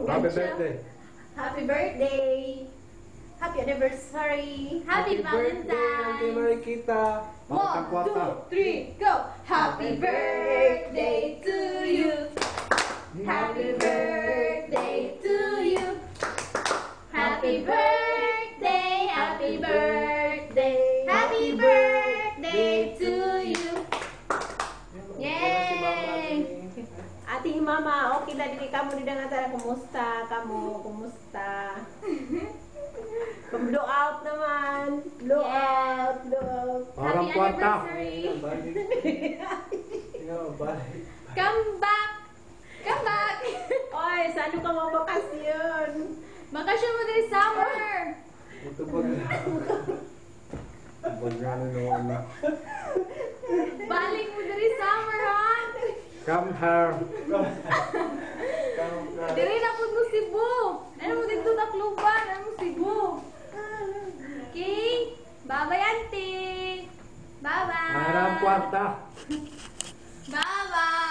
Happy birthday. Happy birthday. Happy anniversary. Happy Happy birthday, Auntie Valentine's. Marikita. 1, 2, 3, go. Happy birthday to you. Happy birthday to you. Happy birthday, happy birthday, happy birthday to you. Yay! Ating mama, okay na din kamu di dengan cara kumusta kamu, kumusta? Blow out naman. Blow out, blow out. Parang Happy kwarta. anniversary. Balik. Come back. Come back. Oy, saan ka mabakasyon? Bakasyon mo din summer. Ito pag... Bagano naman na. Balik mo din summer, ha? Come here. Diri na po mo Cebu. Ano mo dito Tacloban? Ano mo Cebu? Okay? Bye-bye, auntie. Bye-bye. Parang kwarta. Bye-bye.